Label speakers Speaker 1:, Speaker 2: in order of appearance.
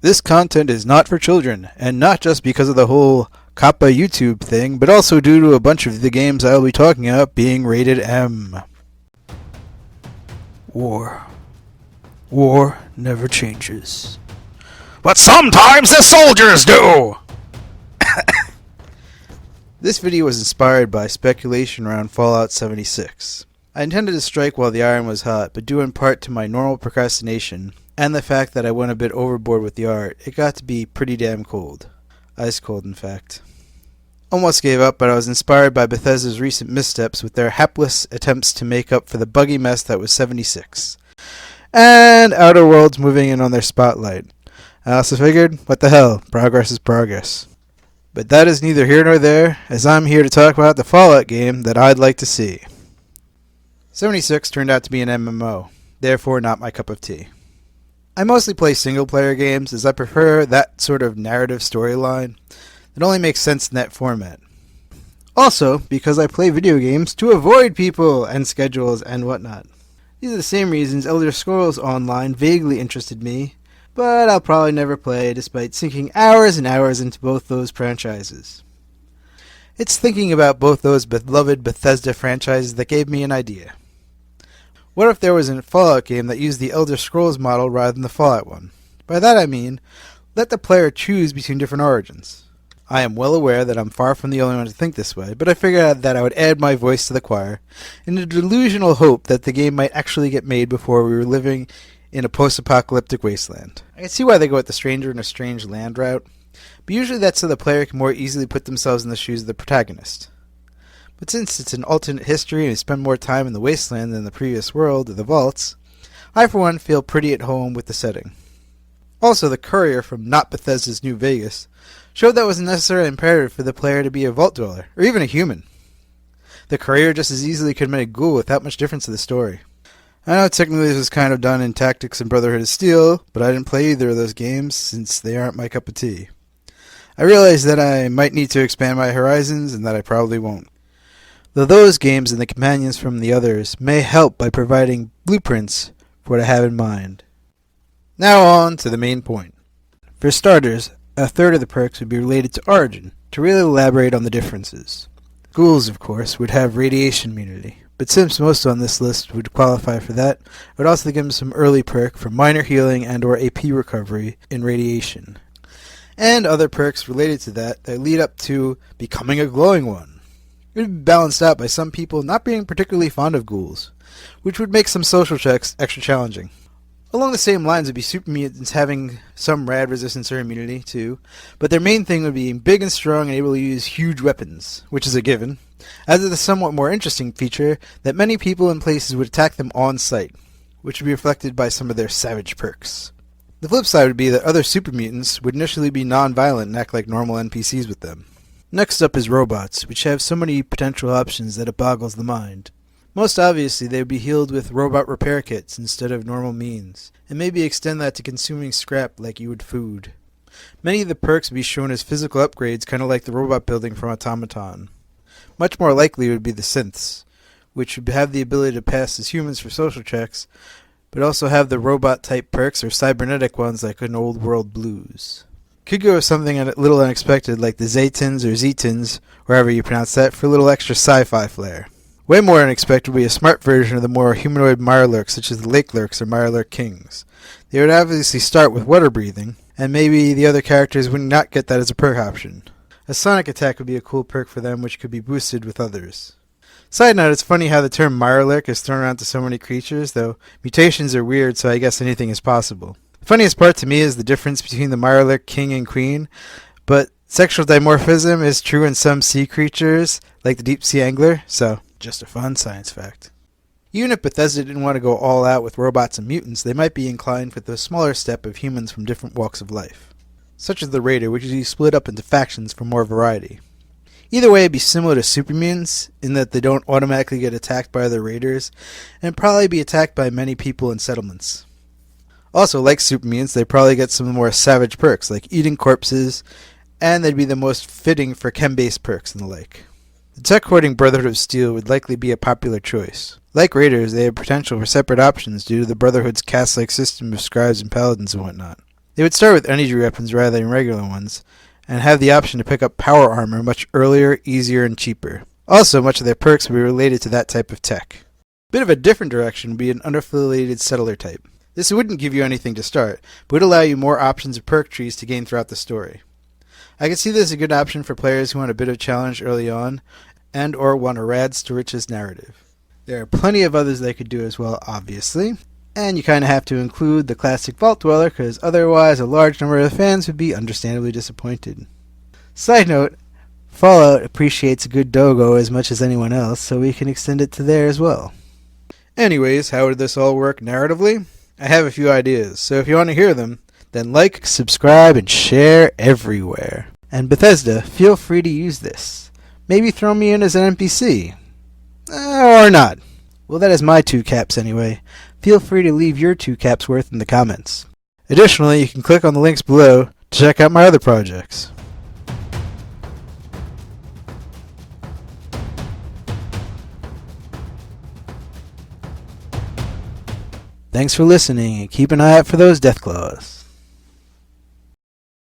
Speaker 1: This content is not for children, and not just because of the whole Coppa YouTube thing, but also due to a bunch of the games I will be talking about being rated M. War. War never changes. But sometimes the soldiers do! This video was inspired by speculation around Fallout 76. I intended to strike while the iron was hot, but due in part to my normal procrastination, and the fact that I went a bit overboard with the art, it got to be pretty damn cold. Ice cold, in fact. Almost gave up, but I was inspired by Bethesda's recent missteps with their hapless attempts to make up for the buggy mess that was 76. And Outer Worlds moving in on their spotlight. I also figured, what the hell, progress is progress. But that is neither here nor there, as I'm here to talk about the Fallout game that I'd like to see. 76 turned out to be an MMO, therefore not my cup of tea. I mostly play single-player games, as I prefer that sort of narrative storyline that only makes sense in that format. Also, because I play video games to avoid people and schedules and whatnot. These are the same reasons Elder Scrolls Online vaguely interested me, but I'll probably never play despite sinking hours and hours into both those franchises. It's thinking about both those beloved Bethesda franchises that gave me an idea. What if there was a Fallout game that used the Elder Scrolls model rather than the Fallout one? By that I mean, let the player choose between different origins. I am well aware that I'm far from the only one to think this way, but I figured that I would add my voice to the choir in the delusional hope that the game might actually get made before we were living in a post-apocalyptic wasteland. I can see why they go with the stranger in a strange land route, but usually that's so the player can more easily put themselves in the shoes of the protagonist. But since it's an alternate history and we spend more time in the wasteland than the previous world of the vaults, I for one feel pretty at home with the setting. Also, the courier from Not Bethesda's New Vegas showed that it wasn't necessarily imperative for the player to be a vault dweller, or even a human. The courier just as easily could have been a ghoul without much difference to the story. I know technically this was kind of done in Tactics and Brotherhood of Steel, but I didn't play either of those games since they aren't my cup of tea. I realize that I might need to expand my horizons and that I probably won't. Though those games and the companions from the others may help by providing blueprints for what I have in mind. Now on to the main point. For starters, a third of the perks would be related to origin, to really elaborate on the differences. Ghouls, of course, would have radiation immunity. But since most on this list would qualify for that, I would also give them some early perk for minor healing and or AP recovery in radiation. And other perks related to that lead up to becoming a glowing one. It would be balanced out by some people not being particularly fond of ghouls, which would make some social checks extra challenging. Along the same lines would be super mutants having some rad resistance or immunity too, but their main thing would be being big and strong and able to use huge weapons, which is a given, as is the somewhat more interesting feature that many people and places would attack them on sight, which would be reflected by some of their savage perks. The flip side would be that other super mutants would initially be non-violent and act like normal NPCs with them. Next up is robots, which have so many potential options that it boggles the mind. Most obviously, they would be healed with robot repair kits instead of normal means, and maybe extend that to consuming scrap like you would food. Many of the perks would be shown as physical upgrades, kind of like the robot building from Automaton. Much more likely would be the synths, which would have the ability to pass as humans for social checks, but also have the robot-type perks or cybernetic ones like in Old World Blues. Could go with something a little unexpected like the Zaytons or Zetons, wherever you pronounce that, for a little extra sci-fi flair. Way more unexpected would be a smart version of the more humanoid Mirelurks, such as the Lake Lurks or Mirelurk Kings. They would obviously start with water breathing, and maybe the other characters would not get that as a perk option. A sonic attack would be a cool perk for them, which could be boosted with others. Side note, it's funny how the term Mirelurk is thrown around to so many creatures, though mutations are weird, so I guess anything is possible. The funniest part to me is the difference between the Mirelurk King and Queen, but sexual dimorphism is true in some sea creatures, like the deep sea angler, so just a fun science fact. Even if Bethesda didn't want to go all out with robots and mutants, they might be inclined with the smaller step of humans from different walks of life, such as the Raider, which is split up into factions for more variety. Either way, it'd be similar to super mutants, in that they don't automatically get attacked by other raiders, and probably be attacked by many people in settlements. Also, like super mutants, they'd probably get some more savage perks, like eating corpses, and they'd be the most fitting for chem-based perks and the like. The tech-hoarding Brotherhood of Steel would likely be a popular choice. Like Raiders, they have potential for separate options due to the Brotherhood's caste-like system of scribes and paladins and whatnot. They would start with energy weapons rather than regular ones, and have the option to pick up power armor much earlier, easier, and cheaper. Also, much of their perks would be related to that type of tech. A bit of a different direction would be an unaffiliated settler type. This wouldn't give you anything to start, but would allow you more options of perk trees to gain throughout the story. I can see this as a good option for players who want a bit of challenge early on, and or want a rads to riches narrative. There are plenty of others they could do as well, obviously, and you kind of have to include the classic Vault Dweller, because otherwise a large number of fans would be understandably disappointed. Side note, Fallout appreciates a good dogo as much as anyone else, so we can extend it to there as well. Anyways, how would this all work narratively? I have a few ideas, so if you want to hear them, then like, subscribe, and share everywhere. And Bethesda, feel free to use this. Maybe throw me in as an NPC. Or not. Well, that is my 2 caps anyway. Feel free to leave your 2 caps worth in the comments. Additionally, you can click on the links below to check out my other projects. Thanks for listening, and keep an eye out for those death claws.